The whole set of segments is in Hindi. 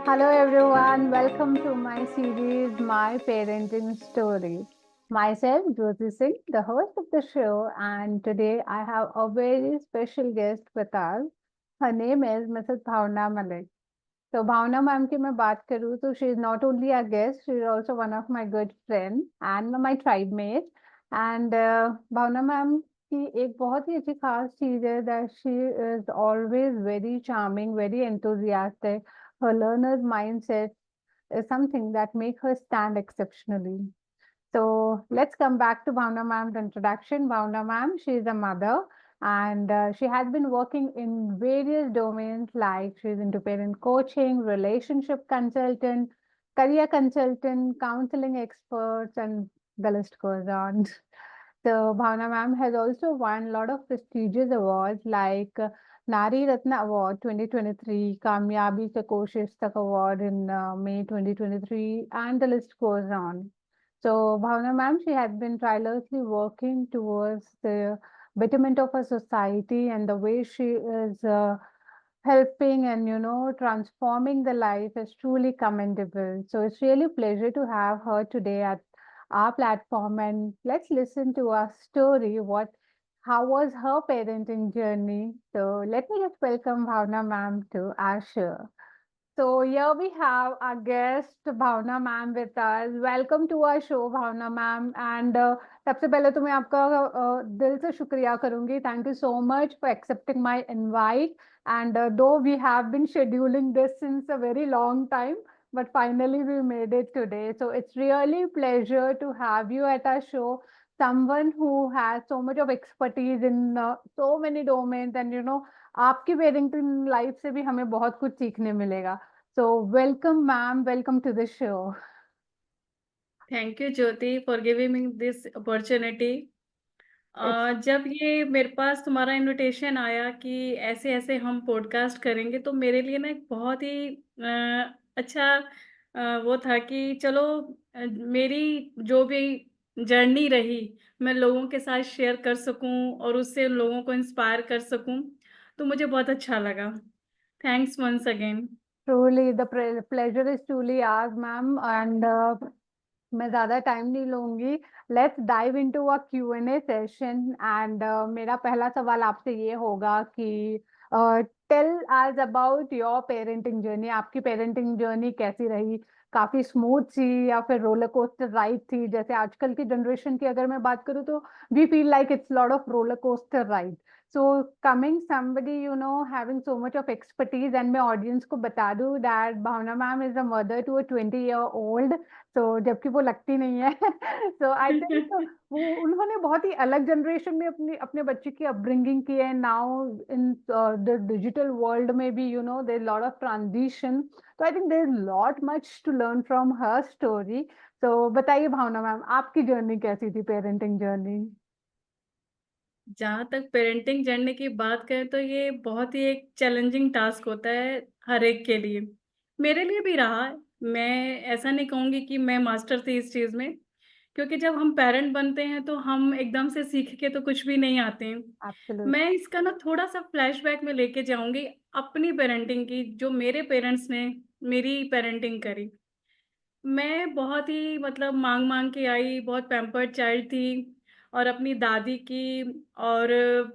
Hello everyone, welcome to my series My Parenting Story. Myself, Jyoti Singh, the host of the show, and today I have a very special guest with us. Her name is Mrs. Bhavna Malik. So Bhavna ma'am की मैं बात करूँ तो she is not only a guest, she is also one of my good friend and my tribe mate. And Bhavna ma'am की एक बहुत ही अच्छी खास चीज है that she is always very charming, very enthusiastic. Her learner's mindset is something that make her stand exceptionally. So let's come back to Bhavna ma'am's introduction. Bhavna ma'am, she is a mother and she has been working in various domains like she's into parent coaching, relationship consultant, career consultant, counseling experts, and the list goes on. So Bhavna ma'am has also won a lot of prestigious awards like Nari Ratna Award 2023, Kamyabi Se Koshish Tak Award in May 2023, and the list goes on. So, Bhavna ma'am, she has been tirelessly working towards the betterment of our society, and the way she is helping and transforming the life is truly commendable. So, it's really a pleasure to have her today at our platform, and let's listen to our story. How was her parenting journey? So, let me just welcome Bhavna ma'am to our show. So here we have our guest Bhavna ma'am with us. Welcome to our show Bhavna ma'am. And सबसे पहले तो मैं आपका दिल से शुक्रिया करूंगी. Thank you so much for accepting my invite. And though we have been scheduling this since a very long time, but finally we made it today. So it's really pleasure to have you at our show. Someone who has so much of expertise in so many domains, and आपकी पेरेंटिंग लाइफ से भी हमें बहुत कुछ सीखने मिलेगा. So, welcome, ma'am. Welcome to the show. Thank you Jyoti for giving me this opportunity. It's जब ये मेरे पास तुम्हारा इनविटेशन आया कि ऐसे ऐसे हम पॉडकास्ट करेंगे तो मेरे लिए ना एक बहुत ही अच्छा वो था कि चलो मेरी जो भी जर्नी रही मैं लोगों के साथ शेयर कर सकूं और उससे लोगों को इंस्पायर कर सकूं, तो मुझे बहुत अच्छा लगा। Thanks once again. truly the pleasure is truly ours, ma'am. And मैं ज़्यादा टाइम नहीं लूँगी. Let's dive into a Q&A session. And मेरा पहला सवाल आपसे ये होगा कि tell us about your parenting journey. आपकी पेरेंटिंग जर्नी कैसी रही? काफी स्मूथ थी या फिर रोलर कोस्टर राइड थी? जैसे आजकल की जनरेशन की अगर मैं बात करूँ तो we feel like it's lot of roller coaster ride. So coming somebody, having so much of expertise, and मैं audience को बता दूँ that Bhavna ma'am is a mother to a 20-year-old. तो जबकि वो लगती नहीं है. सो आई थिंक वो उन्होंने बहुत ही अलग जनरेशन में अपनी अपने बच्चे की अपब्रिंगिंग की है. Now in the digital world में भी देयर लॉट ऑफ ट्रांजिशन. तो I think there is lot much to learn from her story. तो बताइए भावना मैम, आपकी जर्नी कैसी थी, पेरेंटिंग जर्नी? जहाँ तक पेरेंटिंग जर्नी की बात करें तो ये बहुत ही एक चैलेंजिंग टास्क होता है हर एक के लिए। मेरे लिए भी रहा है। मैं ऐसा नहीं कहूँगी कि मैं मास्टर थी इस चीज़ में, क्योंकि जब हम पेरेंट बनते हैं तो हम एकदम से सीख के तो कुछ भी नहीं आते हैं। एब्सोल्युटली. मैं इसका ना थोड़ा-सा फ्लैशबैक में लेके जाऊँगी अपनी पेरेंटिंग की, जो मेरे पेरेंट्स ने मेरी पेरेंटिंग करी। मैं बहुत ही मतलब माँग-माँग के आई, बहुत पैम्पर्ड चाइल्ड थी और अपनी दादी की और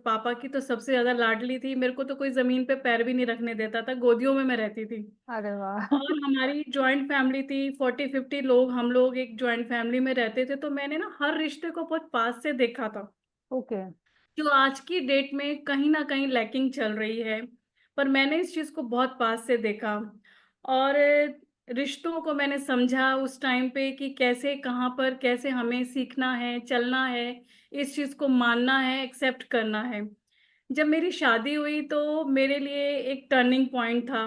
पापा की तो सबसे ज़्यादा लाडली थी। मेरे को तो कोई ज़मीन पे पैर भी नहीं रखने देता था, गोदियों में मैं रहती थी। अरे वाह. और हमारी जॉइंट फैमिली थी, 40-50 लोग, हम लोग एक जॉइंट फैमिली में रहते थे, तो मैंने ना हर रिश्ते को बहुत पास से देखा था। ओके. जो आज की डेट में कहीं न कहीं लैकिंग चल रही है, पर मैंने इस चीज़ को बहुत पास से देखा और रिश्तों को मैंने समझा उस टाइम पे कि कैसे, कहाँ पर, कैसे हमें सीखना है, चलना है, इस चीज़ को मानना है, एक्सेप्ट करना है। जब मेरी शादी हुई तो मेरे लिए एक टर्निंग पॉइंट था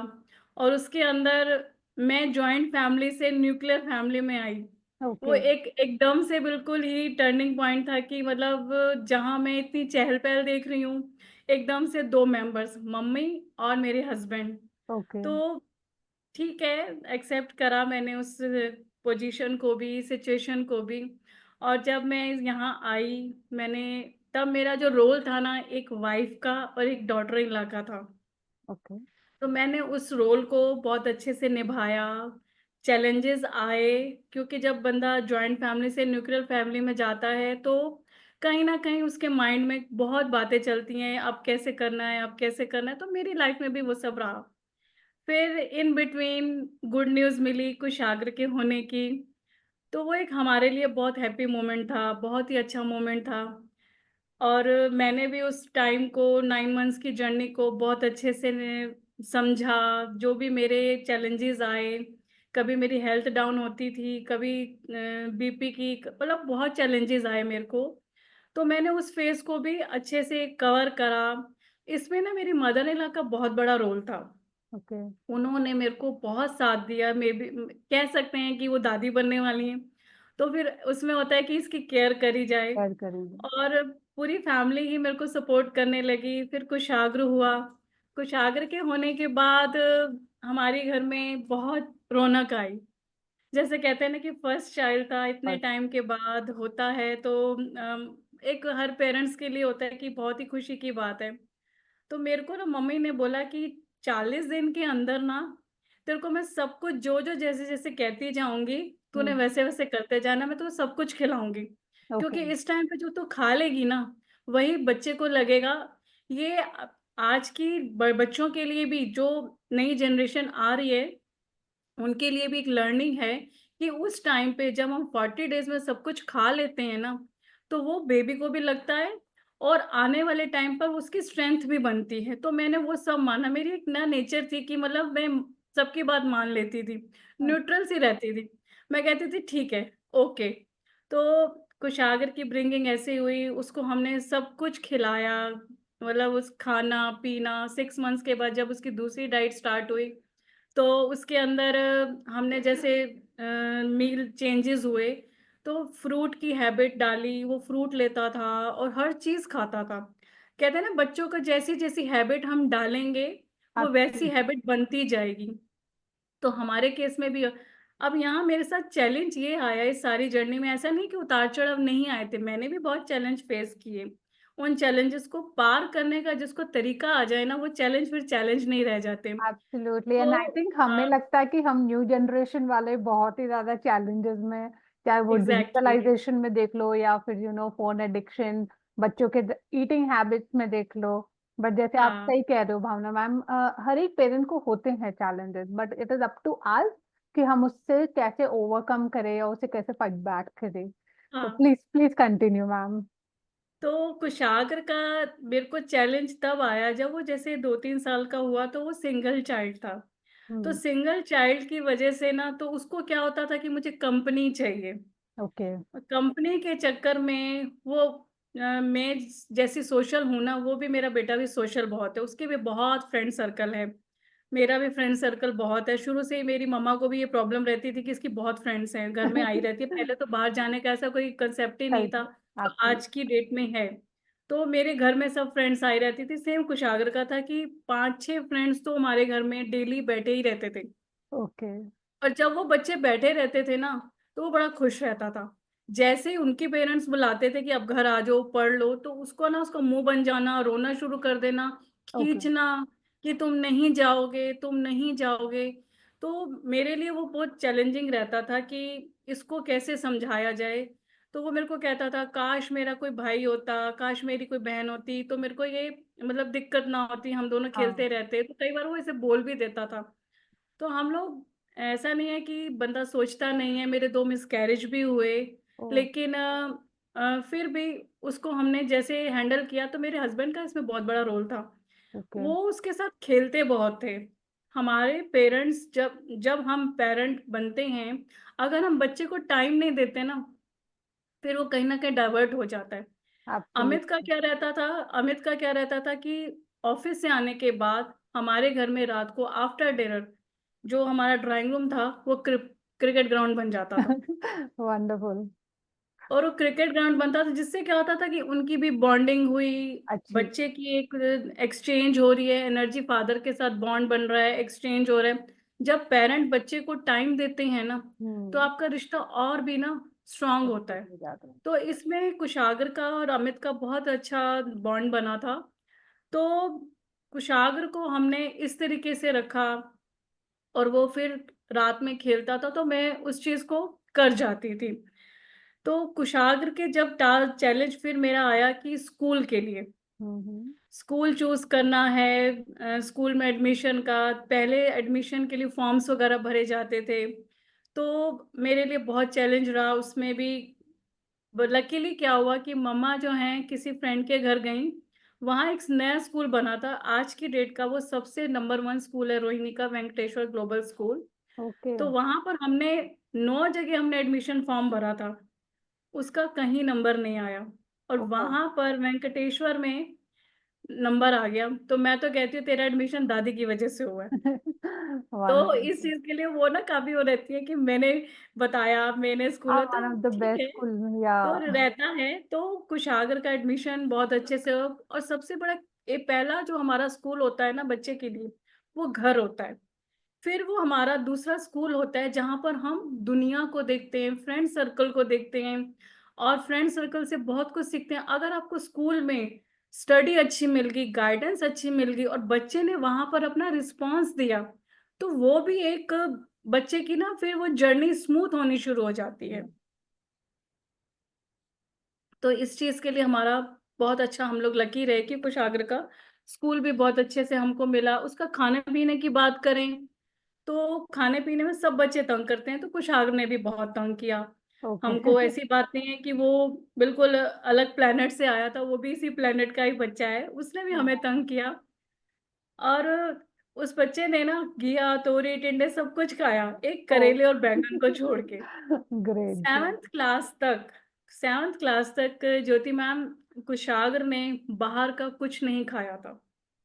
और उसके अंदर मैं जॉइंट फैमिली से न्यूक्लियर फैमिली में आई। वो ओके. एक एकदम से बिल्कुल ही टर्निंग पॉइंट था कि मतलब जहाँ मैं इतनी चहल-पहल देख रही हूँ, एकदम से 2 मेंबर्स मम्मी और मेरे हस्बैंड। ओके. तो ठीक है, एक्सेप्ट करा मैंने उस पोज़ीशन को भी, सिचुएशन को भी और जब मैं यहाँ आई, मैंने तब मेरा जो रोल था ना, एक वाइफ़ का और एक डॉटर इन लॉ का था। ओके. तो मैंने उस रोल को बहुत अच्छे से निभाया। चैलेंजेस आए, क्योंकि जब बंदा जॉइंट फैमिली से न्यूक्लियर फैमिली में जाता है तो कहीं न कहीं उसके माइंड में बहुत बातें चलती हैं, अब कैसे करना है, अब कैसे करना है, तो मेरी लाइफ में भी वो सब रहा। फिर इन बिटवीन गुड न्यूज़ मिली कुशाग्र के होने की, तो वो एक हमारे लिए बहुत हैप्पी मोमेंट था, बहुत ही अच्छा मोमेंट था। और मैंने भी उस टाइम को 9 मंथ्स की जर्नी को बहुत अच्छे से ने समझा, जो भी मेरे चैलेंजेस आए, कभी मेरी हेल्थ डाउन होती थी, कभी बीपी की मतलब बहुत चैलेंजेस आए मेरे को, तो मैंने उस फ़ेज़ को भी अच्छे से कवर करा। इसमें ना मेरी मदर इन लॉ का बहुत बड़ा रोल था। ओके। उन्होंने मेरे को बहुत साथ दिया, मे बी कह सकते हैं कि वो दादी बनने वाली हैं, तो फिर उसमें होता है कि इसकी केयर करी जाए। शेयर करेंगे। और पूरी फैमिली ही मेरे को सपोर्ट करने लगी। फिर कुशाग्र हुआ। कुशाग्र के होने के बाद हमारे घर में बहुत रौनक आई। जैसे कहते हैं ना कि फर्स्ट चाइल्ड था, इतने और टाइम के बाद होता है, तो एक हर पेरेंट्स के लिए होता है कि बहुत ही खुशी की बात है। तो मेरे को ना मम्मी ने बोला कि 40 दिन के अंदर ना तेरे को मैं सब कुछ जो-जो जैसे-जैसे कहती जाऊँगी, तूने हम्म। वैसे-वैसे करते जाना, मैं तुझे सब कुछ खिलाऊँगी। ओके। क्योंकि इस टाइम पे जो तू खा लेगी ना, वही बच्चे को लगेगा। ये आज की बच्चों के लिए भी जो नई जनरेशन आ रही है, उनके लिए भी एक लर्निंग है कि उस टाइम पे जब हम 40 डेज़ में सब कुछ खा लेते हैं ना, तो वो बेबी को भी लगता है और आने वाले टाइम पर उसकी स्ट्रेंथ भी बनती है। तो मैंने वो सब माना, मेरी एक ना नेचर थी कि मतलब मैं सबकी बात मान लेती थी, न्यूट्रल सी रहती थी। मैं कहती थी ठीक है, ओके। तो कुशागर की ब्रिंगिंग ऐसे हुई, उसको हमने सब कुछ खिलाया, मतलब उस खाना-पीना 6 मंथ्स के बाद जब उसकी दूसरी डाइट स्टार्ट हुई, तो उसके अंदर हमने जैसे मील चेंजेस हुए, तो फ्रूट की हैबिट डाली, वो फ्रूट लेता था और हर चीज़ खाता था। कहते हैं ना बच्चों को जैसी-जैसी हैबिट हम डालेंगे, वो वैसी एब्सोल्युटली। हैबिट बनती जाएगी। तो हमारे केस में भी अब यहाँ मेरे साथ चैलेंज ये आया इस सारी जर्नी में, ऐसा नहीं कि उतार-चढ़ाव नहीं आए थे, मैंने भी बहुत चैलेंज फेस किए। उन चैलेंजेस को पार करने का जिसको तरीका आ जाए ना, वो चैलेंज फिर चैलेंज नहीं रह जाते। एब्सोल्युटली एंड आई तो थिंक हमें हाँ, लगता है कि हम न्यू जनरेशन वाले बहुत ही ज्यादा चैलेंजेस में, चाहे वो एग्ज़ैक्टली। डिजिटलाइजेशन में देख लो या फिर फोन एडिक्शन, बच्चों के ईटिंग हैबिट्स में देख लो। बट जैसे आप हाँ, सही कह रहे हो भावना मैम, हर एक पेरेंट को होते हैं challenges, but it is up to us कि हम उससे कैसे ओवरकम करें या उसे कैसे फाइट बैक करें। तो हाँ। Please please continue ma'am. तो कुशाग्र का मेरे को चैलेंज तब आया जब वो जैसे 2-3 साल का हुआ, तो वो सिंगल चाइल्ड था। तो हम्म। सिंगल चाइल्ड की वज़ह से ना, तो उसको क्या होता था कि मुझे कंपनी चाहिए। ओके। कंपनी के चक्कर में वो मैं जैसी सोशल हूँ ना, वो भी मेरा बेटा भी सोशल बहुत है, उसके भी बहुत फ्रेंड सर्कल है। मेरा भी फ्रेंड सर्कल बहुत है। शुरू से ही मेरी मम्मा को भी ये प्रॉब्लम रहती थी कि इसकी बहुत फ्रेंड्स हैं, घर में आई रहती है। पहले तो बाहर जाने का ऐसा कोई कांसेप्ट ही नहीं सही था, जो आपकी। आज की डेट में है। तो मेरे घर में सब फ्रेंड्स आई रहती थी। सेम कुशागर का था कि 5-6 फ्रेंड्स तो हमारे घर में डेली बैठे ही रहते थे। ओके। और जब वो बच्चे बैठे रहते थे ना, तो वो बड़ा खुश रहता था। जैसे ही उनके पेरेंट्स बुलाते थे कि अब घर आ जाओ, पढ़ लो, तो उसको ना उसका मुँह बन जाना, रोना शुरू कर देना, ओके। खींचना कि तुम नहीं जाओगे, तुम नहीं जाओगे। तो मेरे लिए वो बहुत चैलेंजिंग रहता था कि इसको कैसे समझाया जाए। तो वो मेरे को कहता था, काश मेरा कोई भाई होता, काश मेरी कोई बहन होती, तो मेरे को ये मतलब दिक्कत ना होती, हम दोनों हाँ। खेलते रहते। तो कई बार वो ऐसे बोल भी देता था। तो हम लोग, ऐसा नहीं है कि बंदा सोचता नहीं है, मेरे 2 मिसकैरेज भी हुए, ओ। लेकिन फिर भी उसको हमने जैसे हैंडल किया, तो मेरे हस्बैंड का इसमें बहुत बड़ा रोल था। ओके। वो उसके साथ खेलते बहुत थे। हमारे पेरेंट्स जब जब हम पेरेंट बनते हैं, अगर हम बच्चे को टाइम नहीं देते ना, फिर वो कहीं न कहीं डाइवर्ट हो जाता है। एब्सोल्युटली। अमित का क्या रहता था कि ऑफ़िस से आने के बाद हमारे घर में रात को आफ्टर डिनर जो हमारा ड्राइंग रूम था, वो क्रिकेट ग्राउंड बन जाता था। वंडरफुल। और वो क्रिकेट ग्राउंड बनता था, जिससे क्या होता था कि उनकी भी बॉन्डिंग हुई, अच्छी। बच्चे की एक एक्सचेंज हो रही है, एनर्जी फादर के साथ बॉन्ड बन रहा है, एक्सचेंज हो रहा है। जब पेरेंट बच्चे को टाइम देते हैं ना, तो हम्म। आपका रिश्ता और भी ना स्ट्रॉन्ग होता मजबूत है। हो जाता है। तो इसमें कुशागर का और अमित का बहुत अच्छा बॉन्ड बना था। तो कुशाग्र को हमने इस तरीके से रखा और वो फिर रात में खेलता था, तो मैं उस चीज़ को कर जाती थी। तो कुशाग्र के जब टा चैलेंज फिर मेरा आया कि स्कूल के लिए, हम्म। स्कूल चूज़ करना है, स्कूल में एडमिशन का, पहले एडमिशन के लिए फॉर्म्स वगैरह भरे जाते थे। तो मेरे लिए बहुत चैलेंज रहा उसमें भी। लकीली क्या हुआ कि मम्मा जो हैं किसी फ्रेंड के घर गईं, वहाँ एक नया स्कूल बना था, आज की डेट का वो सबसे नंबर 1 स्कूल है, रोहिणी का वेंकटेश्वर ग्लोबल स्कूल। ओके। तो वहाँ पर हमने 9 जगह हमने एडमिशन फॉर्म भरा था, उसका कहीं नंबर नहीं आया और ओके। वहाँ पर वेंकटेश्वर में नंबर आ गया। तो मैं तो कहती हूँ तेरा एडमिशन दादी की वजह से हुआ है। तो इस वंडरफुल। चीज़ के लिए वो ना काफ़ी वो रहती है कि मैंने बताया, मैंने स्कूल हाँ, में, तो वन ऑफ द ठीक बेस्ट है। स्कूल या। तो रहता है, तो कुशागर का एडमिशन बहुत अच्छे से हो और सबसे बड़ा ये पहला जो हमारा स्कूल होता है ना बच्चे के लिए, वो घर होता है। फिर वो हमारा दूसरा स्कूल होता है जहाँ पर हम दुनिया को देखते हैं, फ्रेंड सर्कल को देखते हैं और फ्रेंड सर्कल से बहुत कुछ सीखते हैं। अगर आपको स्कूल में स्टडी अच्छी मिल गई, गाइडेंस अच्छी मिल गई और बच्चे ने वहाँ पर अपना रिस्पॉन्स दिया, तो वो भी एक बच्चे की ना फिर वो जर्नी स्मूथ होनी शुरू हो जाती है। तो इस चीज़ के लिए हमारा बहुत अच्छा, हम लोग लकी रहे कि कुशाग्र का स्कूल भी बहुत अच्छे से हमको मिला। उसका खाने-पीने की बात करें, तो खाने-पीने में सब बच्चे तंग करते हैं, तो कुशाग्र ने भी बहुत तंग किया। ओके। हमको ऐसी बात नहीं है कि वो बिल्कुल अलग प्लैनेट से आया था, वो भी इसी प्लैनेट का ही बच्चा है, उसने भी हमें तंग किया। और उस बच्चे ने ना घिया, तोरी, टिंडे सब कुछ खाया, एक ओ। करेले और बैंगन को छोड़ के। Great, great. 7th क्लास तक 7th क्लास तक ज्योति मैम कुशाग्र ने बाहर का कुछ नहीं खाया था।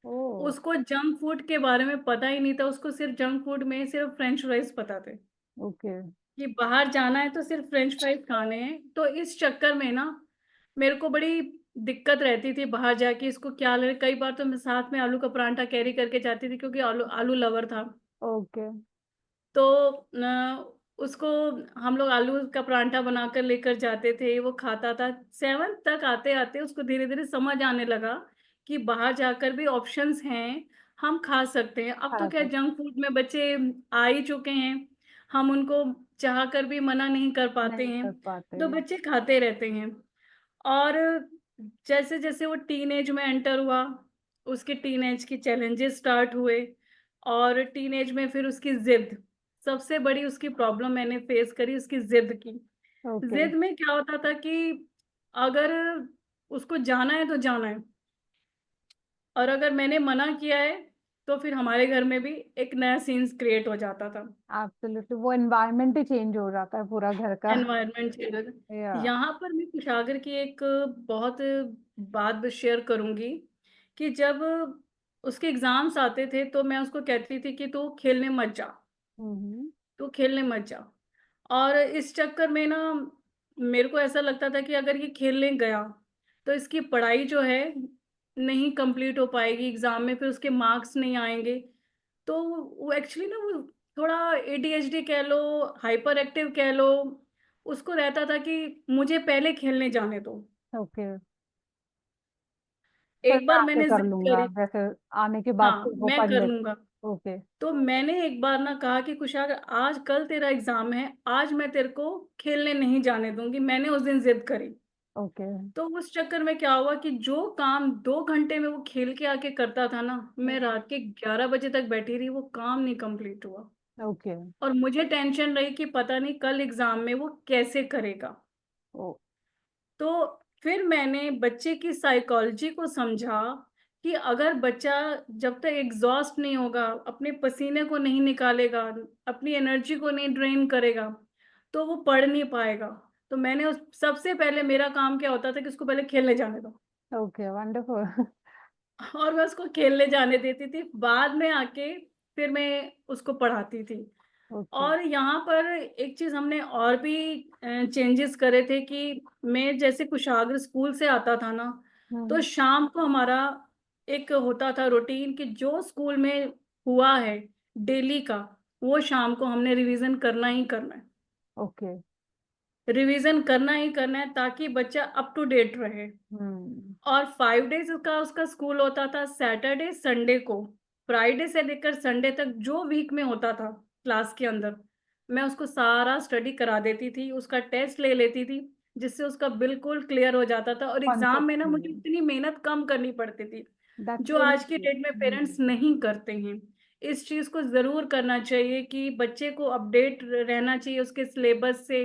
ओ। उसको जंक फूड के बारे में पता ही नहीं था, उसको सिर्फ़ जंक फूड में सिर्फ़ फ्रेंच फ्राइज़ पता थे, ओके। कि बाहर जाना है तो सिर्फ़ फ्रेंच फ्राइज़ खाने हैं। तो इस चक्कर में ना मेरे को बड़ी दिक्कत रहती थी बाहर जाके इसको क्या ले, कई बार तो मैं साथ में आलू का पराठा कैरी करके जाती थी क्योंकि आलू आलू लवर था। ओके। तो उसको हम लोग आलू का पराठा बनाकर लेकर जाते थे, वो खाता था। 7th तक आते-आते उसको धीरे-धीरे समझ आने लगा कि बाहर जाकर भी ऑप्शंस हैं, हम खा सकते हैं। अब तो खा क्या सकते। जंक फूड में बच्चे आ ही चुके हैं, हम उनको चाहकर भी मना नहीं कर पाते नहीं हैं, कर पाते तो हैं। बच्चे खाते रहते हैं। और जैसे-जैसे वो टीनेज में एंटर हुआ, उसके टीनेज के चैलेंजेस स्टार्ट हुए और टीनेज में फिर उसकी ज़िद, सबसे बड़ी उसकी प्रॉब्लम मैंने फेस करी उसकी ज़िद की। ओके। ज़िद में क्या होता था कि अगर उसको जाना है तो जाना है और अगर मैंने मना किया है, तो फिर हमारे घर में भी एक नया सीन्स क्रिएट हो जाता था। एब्सोल्युटली, वो एनवायरनमेंट ही चेंज हो जाता है पूरा घर का। एनवायरनमेंट चेंज हो या। जाता। यहाँ पर मैं कुशागर की एक बहुत बात शेयर करूँगी कि जब उसके एग्ज़ाम्स आते थे, तो मैं उसको कहती थी कि तू खेलने मत जा, हम्म। तू खेलने मत जा। और इस चक्कर में ना मेरे को ऐसा लगता था कि अगर ये खेलने गया, तो इसकी पढ़ाई जो है नहीं कंप्लीट हो पाएगी एग्ज़ाम में, फिर उसके मार्क्स नहीं आएँगे। तो वो एक्चुअली ना वो थोड़ा एडीएचडी कह लो, हाइपर एक्टिव कह लो, उसको रहता था कि मुझे पहले खेलने जाने दो। ओके। फिर एक मैं बार आके मैंने कर ज़िद लूंगा, करी, जैसे आने के बाद हाँ, फिर वो मैं पढ़ कर ले। लूँगा। ओके। तो मैंने एक बार ना कहा कि कुशागर आज कल तेरा एग्ज़ाम है, आज मैं तेरे को खेलने नहीं जाने दूँगी, मैंने उस दिन ज़िद करी। ओके। तो उस चक्कर में क्या हुआ कि जो काम 2 घंटे में वो खेल के आके करता था ना, मैं रात के 11 बजे तक बैठी रही, वो काम नहीं कंप्लीट हुआ। ओके। और मुझे टेंशन रही कि पता नहीं कल एग्ज़ाम में वो कैसे करेगा। ओ। तो फिर मैंने बच्चे की साइकोलॉजी को समझा कि अगर बच्चा जब तक एग्ज़ॉस्ट नहीं होगा, अपने पसीने को नहीं निकालेगा, अपनी एनर्जी को नहीं ड्रेन करेगा, तो वो पढ़ नहीं पाएगा। तो मैंने उस सबसे पहले मेरा काम क्या होता था कि उसको पहले खेलने जाने दो ओके, वंडरफुल। और मैं उसको खेलने जाने देती थी। बाद में आके फिर मैं उसको पढ़ाती थी। ओके। और यहाँ पर एक चीज़ हमने और भी चेंजेस करे थे कि मैं जैसे कुशाग्र स्कूल से आता था ना, तो हम्म। शाम को हमारा एक होता था रूटीन कि जो स्कूल में हुआ है डेली का, वो शाम को हमने रिवीजन करना ही करना है। ओके। रिवीजन करना ही करना है ताकि बच्चा अप टू डेट रहे। हम्म। और 5 डेज का उसका स्कूल होता था, सैटरडे संडे को। फ्राइडे से लेकर संडे तक जो वीक में होता था क्लास के अंदर, मैं उसको सारा स्टडी करा देती थी, उसका टेस्ट ले लेती थी, जिससे उसका बिल्कुल क्लियर हो जाता था और एग्जाम में ना मुझे कॉन्सेप्ट। इतनी मेहनत कम करनी पड़ती थी, दैट्स जो वेरी आज की गुड। डेट में पेरेंट्स नहीं करते हैं। इस चीज को जरूर करना चाहिए कि बच्चे को अपडेट रहना चाहिए उसके सिलेबस से,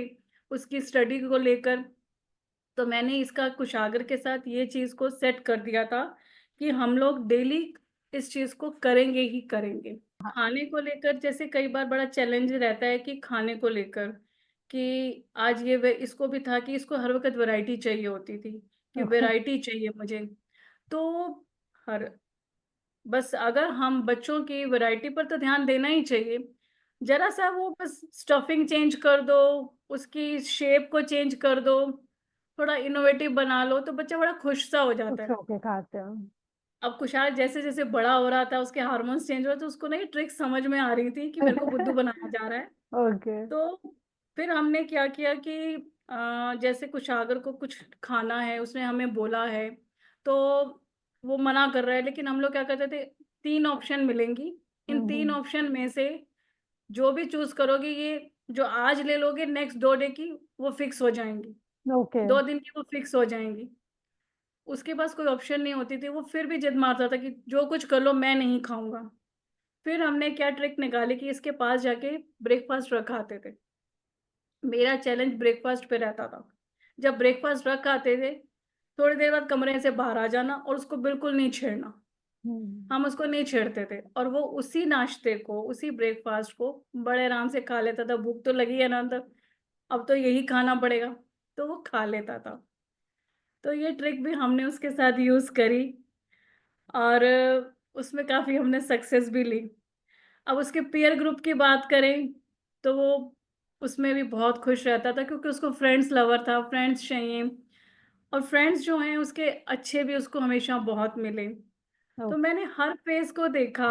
उसकी स्टडी को लेकर। तो मैंने इसका कुशागर के साथ ये चीज़ को सेट कर दिया था कि हम लोग डेली इस चीज़ को करेंगे ही करेंगे। खाने को लेकर जैसे कई बार बड़ा चैलेंज रहता है कि खाने को लेकर कि आज ये वे इसको भी था कि इसको हर वक़्त वैरायटी चाहिए होती थी, कि ओके। वैरायटी चाहिए मुझे। तो हर बस अगर हम बच्चों की वैरायटी पर तो ध्यान देना ही चाहिए। ज़रा-सा वो बस स्टफिंग चेंज कर दो, उसकी शेप को चेंज कर दो, थोड़ा इनोवेटिव बना लो, तो बच्चा बड़ा खुश सा हो जाता खुश है। होके खाते हो। अब कुशाल जैसे-जैसे बड़ा हो रहा था, उसके हार्मोन्स चेंज हो रहे, तो उसको ना ये ट्रिक समझ में आ रही थी कि मेरे को बुद्धू बनाया जा रहा है। ओके। तो फिर हमने क्या किया कि जैसे कुशागर को कुछ खाना है, उसने हमें बोला है, तो वो मना कर रहा है, लेकिन हम लोग क्या करते थे, 3 ऑप्शन मिलेंगी, इन 3 हम्म। ऑप्शन में से जो भी चूज़ करोगे, ये जो आज ले लोगे, नेक्स्ट 2 डे की वो फिक्स हो जाएँगी, ओके। 2 दिन की वो फिक्स हो जाएँगी। उसके पास कोई ऑप्शन नहीं होती थी, वो फिर भी ज़िद मारता था कि जो कुछ कर लो, मैं नहीं खाऊँगा। फिर हमने क्या ट्रिक निकाली कि इसके पास जाके ब्रेकफ़ास्ट रखाते थे। मेरा चैलेंज ब्रेकफ़ास्ट पे रहता था। जब ब्रेकफ़ास्ट रख आते थे, थोड़ी देर बाद कमरे से बाहर आ जाना और उसको बिल्कुल नहीं छेड़ना। हम्म। हम उसको नहीं छेड़ते थे और वो उसी नाश्ते को, उसी ब्रेकफ़ास्ट को बड़े आराम से खा लेता था। भूख तो लगी है ना, तो अब तो यही खाना पड़ेगा, तो वो खा लेता था। तो ये ट्रिक भी हमने उसके साथ यूज़ करी और उसमें काफ़ी हमने सक्सेस भी ली। अब उसके पीयर ग्रुप की बात करें, तो वो उसमें भी बहुत खुश रहता था क्योंकि उसको फ्रेंड्स लवर था, फ्रेंड्स चाहिए और फ्रेंड्स जो हैं उसके अच्छे भी उसको हमेशा बहुत मिले। तो ओके। मैंने हर फ़ेज़ को देखा,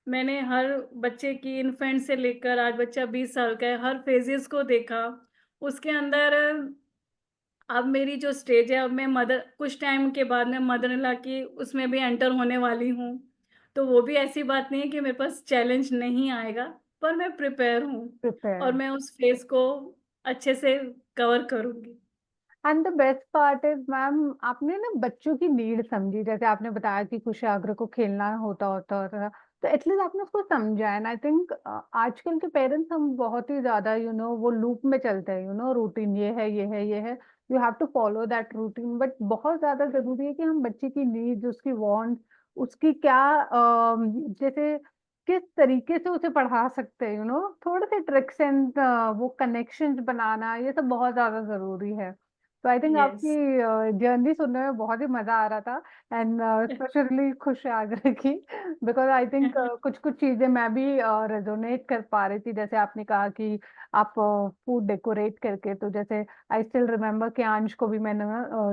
मैंने हर बच्चे की इन्फेंट से लेकर आज बच्चा 20 साल का है, हर फ़ेजेज़ को देखा। उसके अंदर अब मेरी जो स्टेज है, अब मैं मदर कुछ टाइम के बाद मैं मदर इन लॉ की उसमें भी एंटर होने वाली हूँ। तो वो भी ऐसी बात नहीं है कि मेरे पास चैलेंज नहीं आएगा, पर मैं प्रिपेयर हूँ और प्रिपेयर। मैं उस फ़ेज़ को अच्छे से कवर करूँगी। And the best part is ma'am, आपने ना बच्चों की नीड समझी, जैसे आपने बताया कि कुशाग्र को खेलना होता होता था, तो एटलीस्ट आपने उसको समझा। एंड आई थिंक आजकल के पेरेंट्स हम बहुत ही ज्यादा वो लूप में चलते हैं, रूटीन ये है ये है ये है, you have to follow that routine. But बहुत ज्यादा जरूरी है कि हम बच्चे की नीड्स, उसकी वांट, उसकी क्या जैसे किस तरीके से उसे पढ़ा सकते हैं, थोड़े से ट्रिक्स एंड वो कनेक्शंस बनाना, ये सब बहुत ज्यादा जरूरी है। तो आई थिंक यस। आपकी जर्नी सुनने में बहुत ही मजा आ रहा था। एंड स्पेशली खुश आगरा की, बिकॉज आई थिंक कुछ कुछ चीजें मैं भी रेजोनेट कर पा रही थी। जैसे आपने कहा कि आप फूड डेकोरेट करके, तो जैसे आई स्टिल रिमेम्बर कि अंश को भी मैंने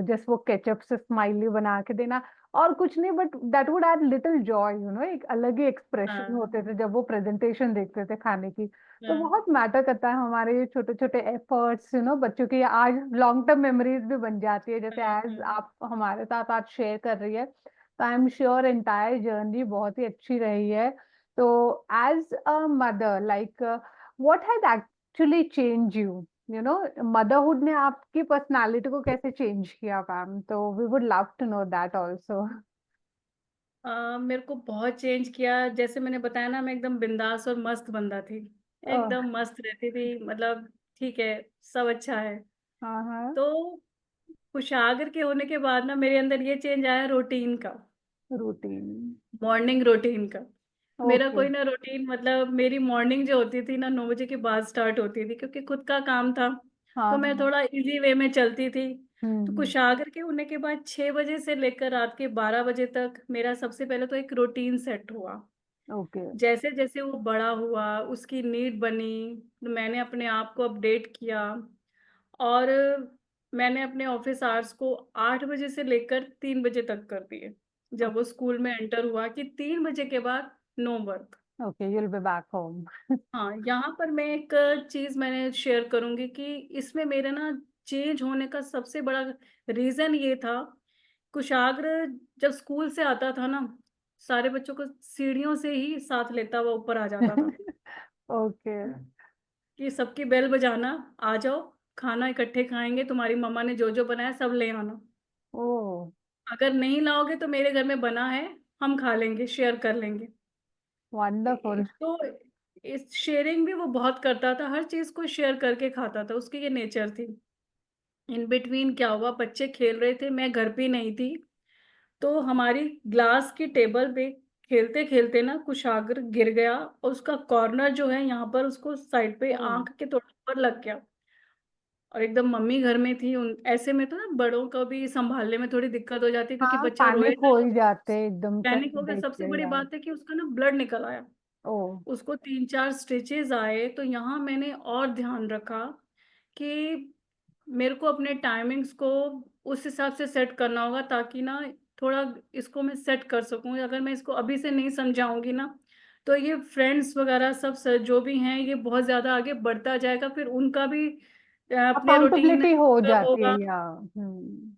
जस्ट वो केचप से स्माइली बना के देना, और कुछ नहीं, but that would add little joy, एक अलग ही एक्सप्रेशन हाँ, होते थे जब वो प्रेजेंटेशन देखते थे खाने की। तो हाँ। बहुत मैटर करता है हमारे ये छोटे छोटे एफर्ट्स, बच्चों की आज लॉन्ग टर्म मेमोरीज भी बन जाती है, जैसे हुँ, एज हुँ। आप हमारे साथ आज शेयर कर रही है। तो I am sure entire journey बहुत ही अच्छी रही है। तो as a mother, like what has actually change you, motherhood ने आपकी पर्सनालिटी को कैसे चेंज किया मैम? तो we would love to know that also. मेरे को बहुत चेंज किया, जैसे मैंने बताया ना, मैं एकदम बिंदास और मस्त बंदा थी। एकदम मस्त रहती थी, मतलब ठीक है, सब अच्छा है। हाँ हाँ। तो कुशागर के होने के बाद ना मेरे अंदर ये चेंज आया रूटीन का, रूटीन। मॉर्निंग रूटीन का। मेरा ओके। कोई ना रूटीन, मतलब मेरी मॉर्निंग जो होती थी ना 9 बजे के बाद स्टार्ट होती थी क्योंकि खुद का काम था, हाँ तो मैं हाँ। थोड़ा इजी वे में चलती थी। तो हम्म। कुशागर के होने के बाद 6 बजे से लेकर रात के 12 बजे तक मेरा सबसे पहले तो एक रूटीन सेट हुआ। ओके। जैसे जैसे वो बड़ा हुआ, उसकी नीड बनी, तो मैंने अपने आप को अपडेट किया और मैंने अपने ऑफिस आवर्स को 8 बजे से लेकर 3 बजे तक कर दिए। जब वो स्कूल में एंटर हुआ कि 3 बजे के बाद no work. Okay, you'll be back home. हाँ, यहाँ पर मैं एक चीज़ मैंने शेयर करूँगी कि इसमें मेरा ना चेंज होने का सबसे बड़ा रीज़न ये था, कुशाग्र जब स्कूल से आता था ना, सारे बच्चों को सीढ़ियों से ही साथ लेता हुआ ऊपर आ जाता था, Okay. कि सबकी बेल बजाना, आ जाओ, खाना इकट्ठे खाएँगे, तुम्हारी मम्मा ने जो-जो बनाया सब ले आना। Oh, अगर नहीं लाओगे तो मेरे घर में बना है, हम खा लेंगे, शेयर कर लेंगे। wonderful. तो इस शेयरिंग भी वो बहुत करता था, हर चीज़ को शेयर करके खाता था, उसकी ये नेचर थी। इन बिटवीन क्या हुआ, बच्चे खेल रहे थे, मैं घर पे नहीं थी, तो हमारी ग्लास की टेबल पे खेलते-खेलते ना कुशाग्र गिर गया और उसका कॉर्नर जो है यहाँ पर उसको साइड पे Oh, आँख के थोड़ा ऊपर लग गया और एकदम मम्मी घर में थी उन ऐसे में तो ना बड़ों को भी सँभालने में थोड़ी दिक्कत हो जाती है क्योंकि हाँ, बच्चा रोए पैनिक जा हो रहा ही है, जाते हैं एकदम से पैनिक हो गया। देख सबसे के बड़ी यार। बात है कि उसका ना ब्लड निकल आया। ओ, उसको 3-4 स्टिचेज़ आए, तो यहाँ मैंने और ध्यान रखा कि मेरे को अपने टाइमिंग्स को उस हिसाब से सेट करना होगा ताकि ना थोड़ा इसको मैं सेट कर सकूँ। अगर मैं इसको अभी से नहीं समझाऊँगी ना, तो ये फ्रेंड्स वगैरह सब जो भी हैं, ये बहुत ज़्यादा आगे बढ़ता जाएगा, फिर उनका भी अपने रूटीन में अकाउंटेबिलिटी हो डिस्टर्ब जाती है होगा। या हम्म।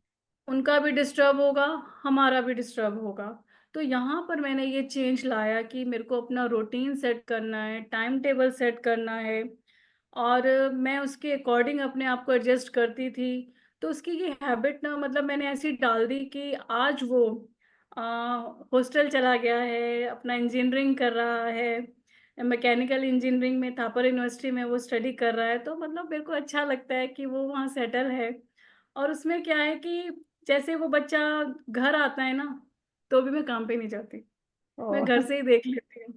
उनका भी डिस्टर्ब होगा, हमारा भी डिस्टर्ब होगा। तो यहाँ पर मैंने ये चेंज लाया कि मेरे को अपना रूटीन सेट करना है, टाइम टेबल सेट करना है और मैं उसके अकॉर्डिंग अपने आप को एडजस्ट करती थी। तो उसकी ये हैबिट ना मतलब मैंने ऐसी डाल दी कि आज वो अ, हॉस्टल चला गया है, अपना इंजीनियरिंग कर रहा है, मैकेनिकल इंजीनियरिंग में थापर यूनिवर्सिटी में वो स्टडी कर रहा है। तो मतलब मेरे को अच्छा लगता है कि वो वहाँ सेटल है और उसमें क्या है कि जैसे वो बच्चा घर आता है ना, तो भी मैं काम पे नहीं जाती, मैं ओ, घर से ही देख लेती हूँ।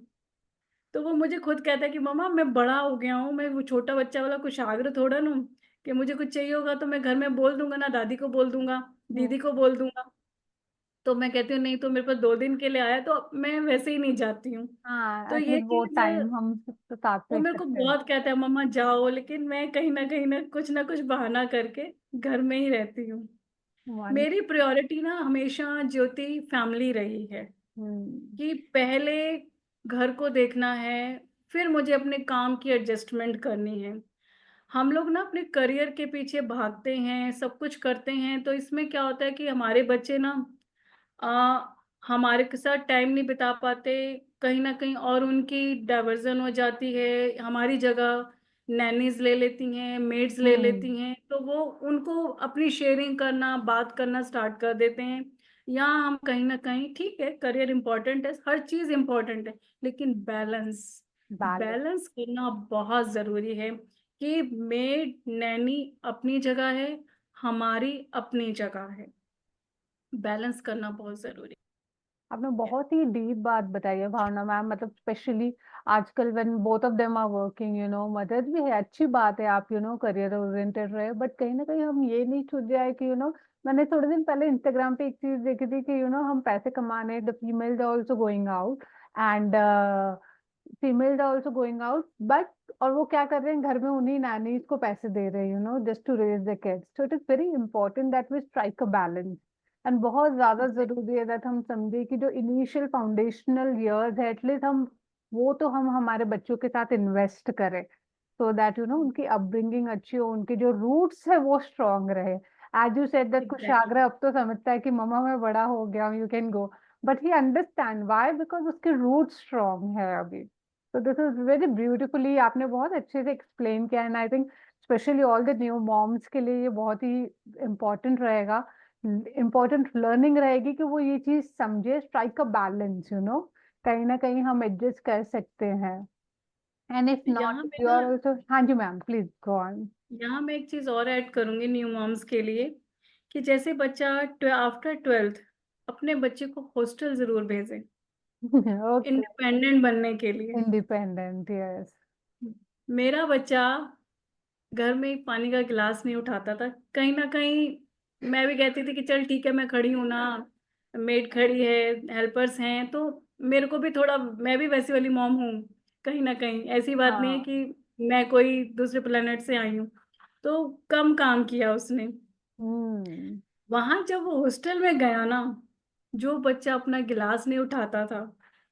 तो वो मुझे खुद कहता है कि मम्मा मैं बड़ा हो गया हूँ, मैं वो छोटा बच्चा वाला कुशाग्र थोड़ा ना हूँ, कि मुझे कुछ चाहिए होगा तो मैं घर में बोल दूँगा ना दादी को बोल दूँगा, हम्म, दीदी को बोल दूँगा। तो मैं कहती हूँ नहीं तो मेरे पास 2 दिन के लिए आया तो मैं वैसे ही नहीं जाती हूँ। तो हाँ, ये एटलीस्ट वो चीज़ टाइम हम सब साथ वो में मेरे को करते हैं। बहुत कहता है मम्मा जाओ, लेकिन मैं कहीं न कुछ न कुछ बहाना करके घर में ही रहती हूँ। वन, मेरी प्रायोरिटी ना हमेशा ज्योति फैमिली रही है हम्म, कि पहले घर को देखना है, फिर मुझे अपने काम की एडजस्टमेंट करनी है। हम लोग ना अपने करियर के पीछे भागते हैं, सब कुछ करते हैं, तो इसमें क्या होता है कि हमारे बच्चे ना अ, हमारे के साथ टाइम नहीं बिता पाते, कहीं न कहीं और उनकी डायवर्ज़न हो जाती है, हमारी जगह नैनीज़ ले लेती हैं, मेड्स ले हम्म, लेती हैं, तो वो उनको अपनी शेयरिंग करना, बात करना स्टार्ट कर देते हैं। यहाँ हम कहीं न कहीं ठीक है, करियर इम्पोर्टेंट है, हर चीज़ इम्पोर्टेंट है, लेकिन बैलेंस, बैलेंस। बैलेंस करना बहुत ज़रूरी है कि मेड, नैनी अपनी जगह है, हमारी अपनी जगह है। बैलेंस करना बहुत ज़रूरी आपने है। बहुत ही डीप बात बताई है भावना मैम, मतलब स्पेशली आजकल when both of them are working, मदद भी है, अच्छी बात है आप करियर ओरिएंटेड रहे, बट कहीं ना कहीं हम ये नहीं छूट जाए कि मैंने थोड़े दिन पहले इंस्टाग्राम पे एक चीज देखी थी कि हम पैसे कमाने, the females are also going out and females are also going out, but और वो क्या कर रहे हैं, घर में उन्हीं नैनीज को पैसे दे रहे हैं, just to raise the kids. So it is very important that we strike a balance, and बहुत ज्यादा जरूरी है दैट हम समझे कि जो इनिशियल फाउंडेशनल ईयर्स है, एटलीस्ट हम वो तो हम हमारे बच्चों के साथ इन्वेस्ट करें, सो दैट उनकी अपब्रिंगिंग अच्छी हो, उनके जो रूट्स है वो स्ट्रांग रहे। As you said that exactly, Kushagra अब तो समझता है कि मम्मा मैं बड़ा हो गया हूँ, you can go, but he understand why, because उसके रूट स्ट्रांग है अभी। तो दिस इज वेरी ब्यूटिफुली आपने बहुत अच्छे से एक्सप्लेन किया, and I think specially all the new moms के लिए ये बहुत ही इम्पोर्टेंट रहेगा, इम्पोर्टेंट लर्निंग रहेगी कि वो ये चीज समझे, स्ट्राइक अ बैलेंस, कहीं ना कहीं हम एडजस्ट कर सकते हैं, एंड इफ नॉट यहाँ मैं यू ना आर ऑल्सो। हाँ जी मैम, प्लीज गो ऑन। यहाँ मैं एक चीज़ और ऐड करूँगी न्यू मॉम्स के लिए कि जैसे बच्चा आफ्टर 12th अपने बच्चे को हॉस्टल ज़रूर भेजें, ओके, इंडिपेंडेंट बनने के लिए। Independent, yes. मेरा बच्चा घर में एक पानी का गिलास नहीं उठाता था। कहीं न कहीं मैं भी कहती थी कि चल ठीक है मैं खड़ी हूँ ना, मेड खड़ी है, हेल्पर्स हैं, तो मेरे को भी थोड़ा मैं भी वैसी वाली मॉम हूँ, कहीं न कहीं। ऐसी बात नहीं है हाँ, कि मैं कोई दूसरे प्लैनेट से आई हूँ। तो कम काम किया उसने। हम्म, वहाँ जब वो हॉस्टल में गया ना, जो बच्चा अपना गिलास नहीं उठाता था,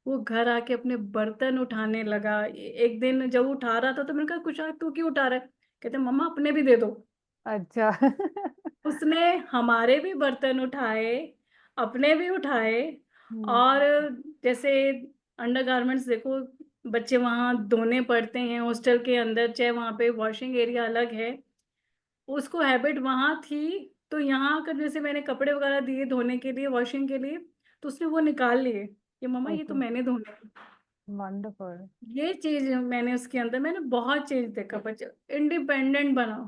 वो घर आके अपने बर्तन उठाने लगा। एक दिन जब वो उठा रहा था तो मैंने कहा कुछ तू क्यों उठा रहा है? कहते मम्मा अपने भी दे दो। अच्छा। उसने हमारे भी बर्तन उठाए, अपने भी उठाए। और हम्म। जैसे अंडरगारमेंट्स देखो, बच्चे वहां धोने पड़ते हैं हॉस्टल के अंदर, चाहे वहां पे वॉशिंग एरिया अलग है, उसको हैबिट वहां थी। तो यहाँ आकर जैसे मैंने कपड़े वगैरह दिए धोने के लिए, वॉशिंग के लिए, तो उसने वो निकाल लिए कि मम्मा ये तो ओके। मैंने धोने हैं। वंडरफुल। ये चीज मैंने उसके अंदर, मैंने बहुत चीज देखा। बच्चे इंडिपेंडेंट बना।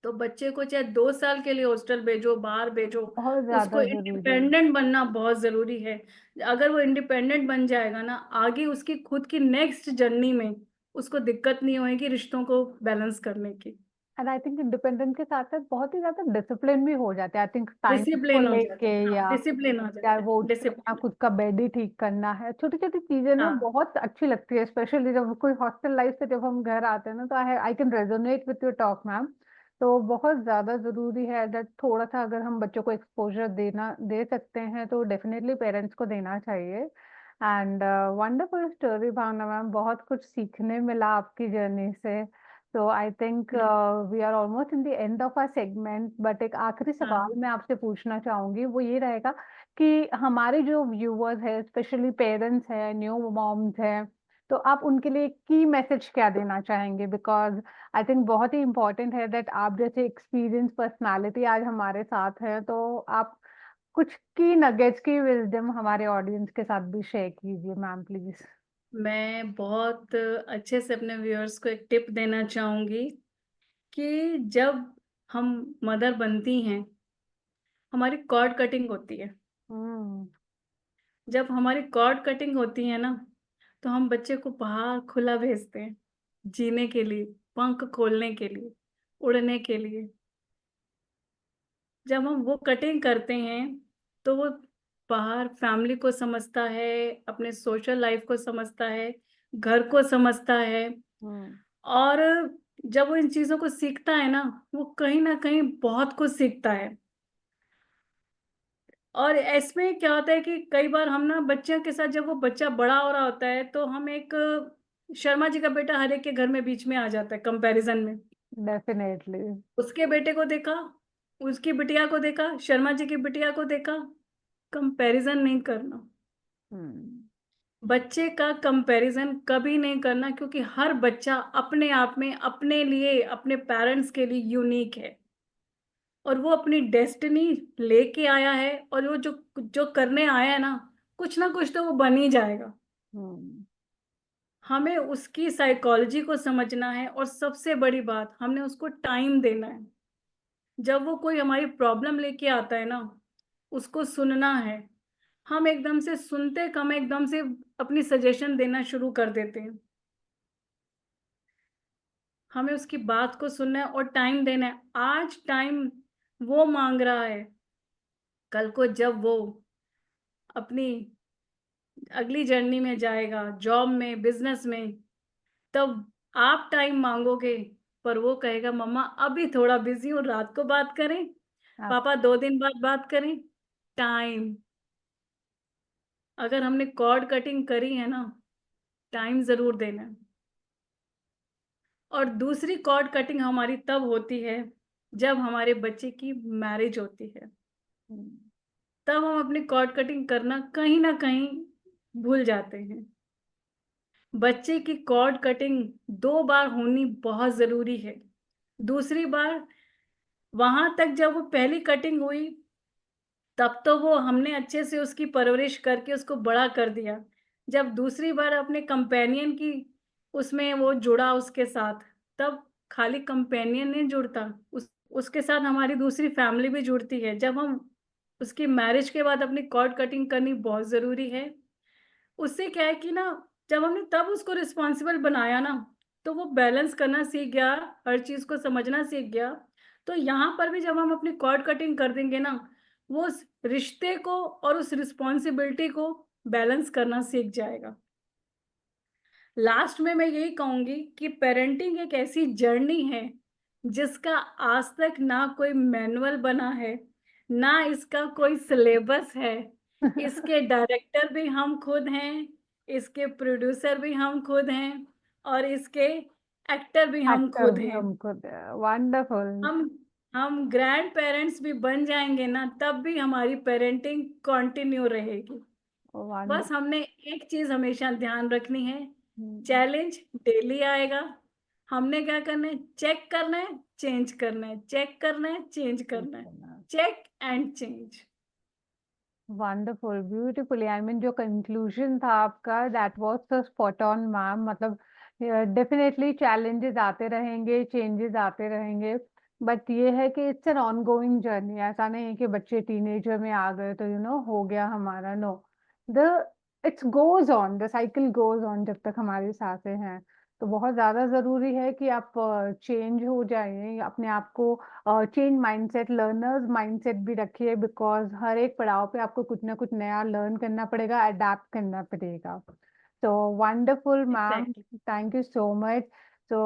तो बच्चे को चाहे 2 साल के लिए हॉस्टल भेजो, बाहर भेजो, बहुत उसको ज्यादा जरूरी है। इंडिपेंडेंट बनना बहुत जरूरी है। अगर वो इंडिपेंडेंट बन जाएगा ना, आगे उसकी खुद की नेक्स्ट जर्नी में उसको दिक्कत नहीं होगी रिश्तों को बैलेंस करने की। एंड आई थिंक इंडिपेंडेंट के साथ साथ बहुत ही ज्यादा डिसिप्लिन भी हो जाते हैं, आई थिंक टाइम को डिसिप्लिन हो लेके, जाता है, हाँ, या डिसिप्लिन हो क्या जाता है, वो उठ के अपना डिसिप्लिन। खुद का बेड ही ठीक करना है, छोटी छोटी चीजें ना हाँ बहुत अच्छी लगती है, स्पेशली जब कोई हॉस्टल लाइफ से जब हम घर आते हैं ना, तो I I can resonate with your talk ma'am. तो बहुत ज्यादा जरूरी है दैट थोड़ा सा अगर हम बच्चों को एक्सपोजर देना दे सकते हैं तो डेफिनेटली पेरेंट्स को देना चाहिए। And wonderful story Bhavana ma'am, बहुत कुछ सीखने मिला आपकी जर्नी से। तो I think we are almost in the end of our segment, but एक आखिरी हाँ सवाल मैं आपसे पूछना चाहूंगी, वो ये रहेगा कि हमारे जो व्यूअर्स है, स्पेशली पेरेंट्स हैं, न्यू मॉम्स हैं, तो आप उनके लिए की मैसेज क्या देना चाहेंगे? बिकॉज आई थिंक बहुत ही इंपॉर्टेंट है दैट आप जैसे एक्सपीरियंस पर्सनालिटी आज हमारे साथ है, तो आप कुछ की नगेट्स की विजडम हमारे ऑडियंस के साथ भी शेयर कीजिए मैम प्लीज। मैं बहुत अच्छे से अपने व्यूअर्स को एक टिप देना चाहूंगी कि जब हम मदर बनती हैं, हमारी कॉर्ड कटिंग होती है। हम्म। जब हमारी कॉर्ड कटिंग होती है ना, तो हम बच्चे को बाहर खुला भेजते हैं, जीने के लिए, पंख खोलने के लिए, उड़ने के लिए। जब हम वो कटिंग करते हैं, तो वो बाहर फैमिली को समझता है, अपने सोशल लाइफ को समझता है, घर को समझता है। हम्म। और जब वो इन चीजों को सीखता है ना कहीं बहुत कुछ सीखता है। और इसमें क्या होता है कि कई बार हम ना बच्चों के साथ, जब वो बच्चा बड़ा हो रहा होता है, तो हम एक शर्मा जी का बेटा हर एक के घर में बीच में आ जाता है कंपैरिजन में। डेफिनेटली। उसके बेटे को देखा, उसकी बिटिया को देखा, शर्मा जी की बिटिया को देखा, कंपैरिजन नहीं करना। हम्म। बच्चे का कंपैरिजन कभी नहीं करना, क्योंकि हर बच्चा अपने आप में, अपने लिए, अपने पेरेंट्स के लिए यूनिक है। और वो अपनी डेस्टिनी लेके आया है, और वो जो जो करने आया है ना कुछ तो वो बन ही जाएगा। हम्म। हमें उसकी साइकोलॉजी को समझना है, और सबसे बड़ी बात, हमने उसको टाइम देना है। जब वो कोई हमारी प्रॉब्लम लेके आता है ना, उसको सुनना है। हम एकदम से सुनते कम, एकदम से अपनी सजेशन देना शुरू कर देते हैं। हमें उसकी बात को सुनना है और टाइम देना है। आज टाइम वो मांग रहा है, कल को जब वो अपनी अगली जर्नी में जाएगा, जॉब में, बिजनेस में, तब आप टाइम मांगोगे, पर वो कहेगा मम्मा अभी थोड़ा बिजी हूँ, रात को बात करें, पापा 2 दिन बाद बात करें। टाइम, अगर हमने कॉर्ड कटिंग करी है ना, टाइम जरूर देना है। और दूसरी कॉर्ड कटिंग हमारी तब होती है जब हमारे बच्चे की मैरिज होती है। absolutely। तब हम अपनी कॉर्ड कटिंग करना कहीं ना कहीं भूल जाते हैं। बच्चे की कॉर्ड कटिंग 2 बार होनी बहुत जरूरी है। दूसरी बार, वहां तक जब वो पहली कटिंग हुई, तब तो वो हमने अच्छे से उसकी परवरिश करके उसको बड़ा कर दिया। जब दूसरी बार अपने कंपेनियन की उसमें वो जुड़ा उसके साथ, तब खाली कंपेनियन नहीं जुड़ता, उसके साथ हमारी दूसरी फैमिली भी जुड़ती है। जब हम उसकी मैरिज के बाद अपनी कॉर्ड कटिंग करनी बहुत जरूरी है। उससे क्या है कि ना, जब हमने तब उसको रिस्पॉन्सिबल बनाया ना, तो वो बैलेंस करना सीख गया, हर चीज को समझना सीख गया। तो यहाँ पर भी जब हम अपनी कॉर्ड कटिंग कर देंगे ना, वो उस रिश्ते को और उस रिस्पॉन्सिबिलिटी को बैलेंस करना सीख जाएगा। लास्ट में मैं यही कहूंगी कि पेरेंटिंग एक ऐसी जर्नी है जिसका आज तक ना कोई मैनुअल बना है, ना इसका कोई सिलेबस है, इसके डायरेक्टर भी हम खुद हैं, इसके प्रोड्यूसर भी हम खुद हैं और इसके एक्टर भी हम एक्टर खुद भी हैं। हम खुद वंडरफुल। हम हम ग्रैंड पेरेंट्स भी बन जाएँगे ना, तब भी हमारी पेरेंटिंग कंटिन्यू रहेगी। बस वंडरफुल। हमने एक चीज़ हमेशा ध्यान रखनी है, चैलेंज डेली आएगा। हमने क्या करना है, चेक करना है, चेंज करना है, चेक करना है, चेंज करना है। Check and change. Wonderful, beautifully, I mean जो कंक्लूजन था आपका, that was so spot on ma'am. मतलब डेफिनेटली चैलेंजेस आते रहेंगे, चेंजेस आते रहेंगे, बट ये है कि इट्स एन ऑनगोइंग जर्नी। ऐसा नहीं है कि बच्चे टीनेजर में आ गए तो हो गया हमारा। No, the it's goes on, the cycle goes on जब तक हमारी सांसें हैं। तो बहुत ज्यादा जरूरी है कि आप चेंज हो जाइए, अपने आप को चेंज माइंडसेट, लर्नर्स माइंडसेट भी रखिए, बिकॉज हर एक पड़ाव पे आपको कुछ ना कुछ नया लर्न करना पड़ेगा, अडेप्ट करना पड़ेगा। So wonderful, ma'am. Exactly. Thank you so much. So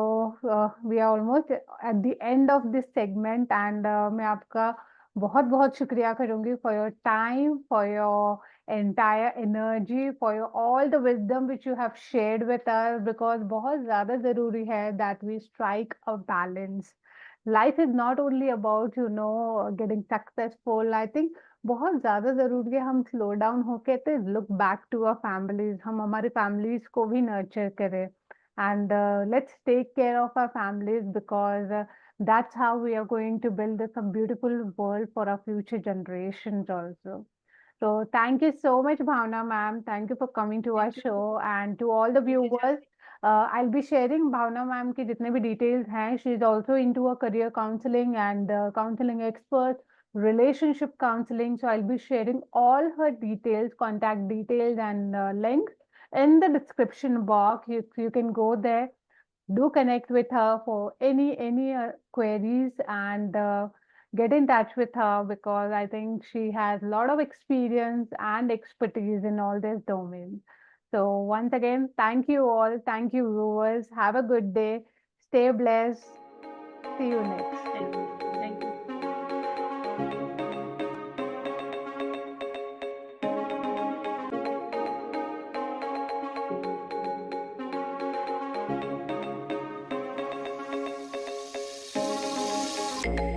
we are almost at the end of this segment, and मैं आपका बहुत बहुत शुक्रिया करूंगी for your time, for your entire energy, for your all the wisdom which you have shared with us, because बहुत ज़्यादा ज़रूरी है that we strike a balance. Life is not only about getting successful. I think बहुत ज़्यादा ज़रूरी है हम स्लो डाउन होके तो look back to our families, हम हमारी फैमिलीज को भी नर्चर करें, and let's take care of our families, because that's how we are going to build this a beautiful world for our future generations also. So thank you so much, Bhavna ma'am. Thank you for coming to our thank show, you. and to all the okay viewers. Janvi. I'll be sharing Bhavna ma'am की जितने भी details हैं. She is also into a career counseling and counseling expert, relationship counseling. So I'll be sharing all her details, contact details, and links in the description box. You can go there, do connect with her for any queries, and get in touch with her, because I think she has a lot of experience and expertise in all this domain. So once again, thank you all. Thank you, viewers. Have a good day. Stay blessed. See you next. Thank you. Thank you.